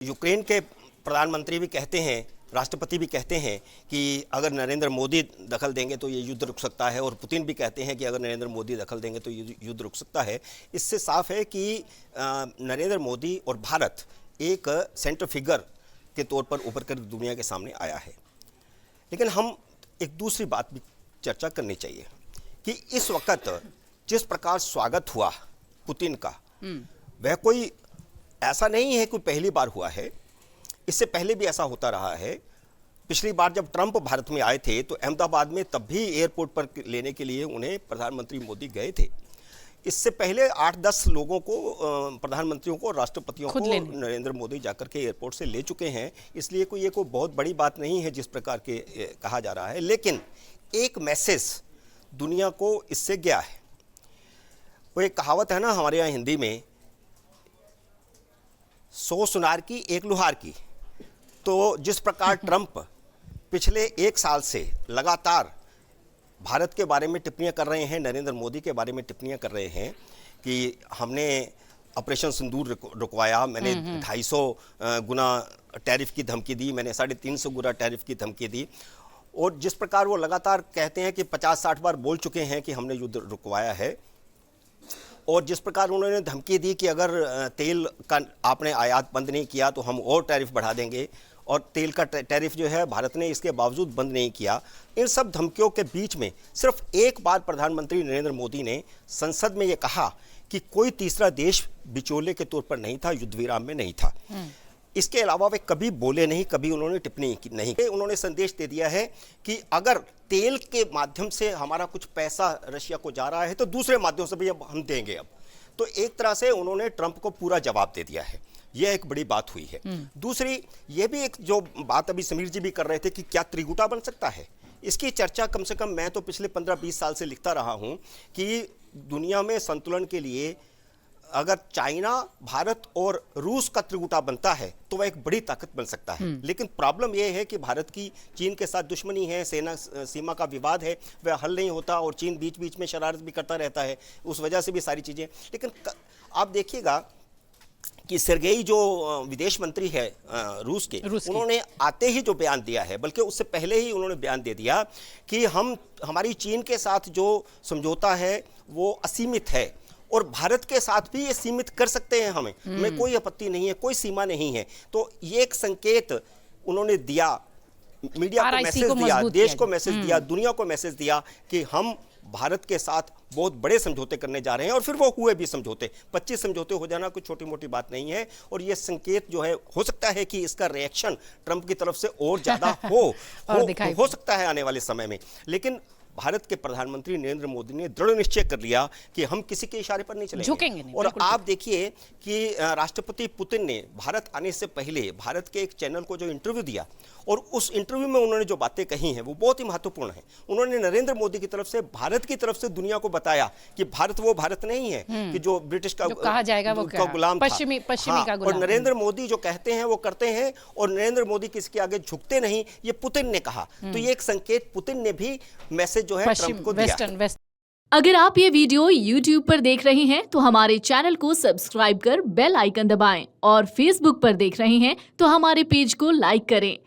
Ukraine के प्रधानमंत्री भी कहते हैं, राष्ट्रपति भी कहते हैं कि अगर नरेंद्र मोदी दखल देंगे तो ये युद्ध रुक सकता है, और पुतिन भी कहते हैं कि अगर नरेंद्र मोदी दखल देंगे तो ये युद्ध रुक सकता है। इससे साफ है कि नरेंद्र मोदी और भारत एक सेंटर फिगर के तौर पर उभर कर दुनिया के सामने आया है। लेकिन हम एक दूसरी बात भी चर्चा करनी चाहिए कि इस वक्त जिस प्रकार स्वागत हुआ पुतिन का, वह कोई ऐसा नहीं है कि पहली बार हुआ है। इससे पहले भी ऐसा होता रहा है। पिछली बार जब ट्रंप भारत में आए थे तो अहमदाबाद में तब भी एयरपोर्ट पर लेने के लिए उन्हें प्रधानमंत्री मोदी गए थे। इससे पहले 8-10 लोगों को, प्रधानमंत्रियों को, राष्ट्रपतियों को नरेंद्र मोदी जाकर के एयरपोर्ट से ले चुके हैं। इसलिए कोई ये कोई बहुत बड़ी बात नहीं है जिस प्रकार के कहा जा रहा है। लेकिन एक मैसेज दुनिया को इससे गया है। वो एक कहावत है ना हमारे यहाँ हिंदी में, 100 सुनार की 1 लुहार की। तो जिस प्रकार ट्रंप पिछले 1 साल से लगातार भारत के बारे में टिप्पणियां कर रहे हैं, नरेंद्र मोदी के बारे में टिप्पणियां कर रहे हैं कि हमने ऑपरेशन सिंदूर रुकवाया, मैंने 250 गुना टैरिफ की धमकी दी, मैंने 350 गुना टैरिफ की धमकी दी। और जिस प्रकार वो लगातार कहते हैं कि 50-60 बार बोल चुके हैं कि हमने युद्ध रुकवाया है, और जिस प्रकार उन्होंने धमकी दी कि अगर तेल का आपने आयात बंद नहीं किया तो हम और टैरिफ बढ़ा देंगे, और तेल का टैरिफ जो है भारत ने इसके बावजूद बंद नहीं किया। इन सब धमकियों के बीच में सिर्फ एक बार प्रधानमंत्री नरेंद्र मोदी ने संसद में ये कहा कि कोई तीसरा देश बिचौले के तौर पर नहीं था, युद्ध विराम में नहीं था। इसके अलावा वे कभी बोले नहीं, कभी उन्होंने टिप्पणी नहीं की। उन्होंने संदेश दे दिया है कि अगर तेल के माध्यम से हमारा कुछ पैसा रशिया को जा रहा है तो दूसरे माध्यम से भी अब हम देंगे। अब तो एक तरह से उन्होंने ट्रंप को पूरा जवाब दे दिया है। यह एक बड़ी बात हुई है। दूसरी ये भी एक जो बात अभी समीर जी भी कर रहे थे कि क्या त्रिगुटा बन सकता है, इसकी चर्चा कम से कम मैं तो पिछले 15-20 साल से लिखता रहा हूं कि दुनिया में संतुलन के लिए अगर चाइना, भारत और रूस का त्रिगुटा बनता है तो वह एक बड़ी ताकत बन सकता है। लेकिन प्रॉब्लम यह है कि भारत की चीन के साथ दुश्मनी है, सेना सीमा का विवाद है, वह हल नहीं होता, और चीन बीच बीच में शरारत भी करता रहता है। उस वजह से भी सारी चीज़ें। लेकिन आप देखिएगा कि सेर्गेई जो विदेश मंत्री है रूस के, उन्होंने आते ही जो बयान दिया है, बल्कि उससे पहले ही उन्होंने बयान दे दिया कि हमारी चीन के साथ जो समझौता है वो असीमित है, और भारत के साथ भी ये सीमित कर सकते हैं हमें कोई आपत्ति नहीं है, कोई सीमा नहीं है। तो ये एक संकेत उन्होंने दिया, मीडिया को मैसेज दिया, देश को मैसेज दिया, दुनिया को मैसेज दिया कि हम भारत के साथ बहुत बड़े समझौते करने जा रहे हैं। और फिर वो हुए भी समझौते। 25 समझौते हो जाना कोई छोटी मोटी बात नहीं है। और ये संकेत जो है, हो सकता है कि इसका रिएक्शन ट्रंप की तरफ से और ज्यादा हो सकता है आने वाले समय में। लेकिन भारत के प्रधानमंत्री नरेंद्र मोदी ने दृढ़ निश्चय कर लिया कि हम किसी के इशारे पर नहीं चलेंगे। और आप देखिए कि राष्ट्रपति पुतिन ने भारत आने से पहले भारत के एक चैनल को जो इंटरव्यू दिया, और उस इंटरव्यू में उन्होंने जो बातें कही हैं वो बहुत ही महत्वपूर्ण है। उन्होंने नरेंद्र मोदी की तरफ से, भारत की तरफ से दुनिया को बताया कि भारत वो भारत नहीं है कि जो ब्रिटिश का कहा जाएगा वो गुलाम था, पश्चिमी का गुलाम। और नरेंद्र मोदी जो कहते हैं वो करते हैं, और नरेंद्र मोदी किसी के आगे झुकते नहीं, ये पुतिन ने कहा। तो ये एक संकेत पुतिन ने भी मैसेज जो है ट्रंप को दिया। अगर आप ये वीडियो YouTube पर देख रहे हैं तो हमारे चैनल को सब्सक्राइब कर बेल आइकन दबाएं, और Facebook पर देख रहे हैं तो हमारे पेज को लाइक करें।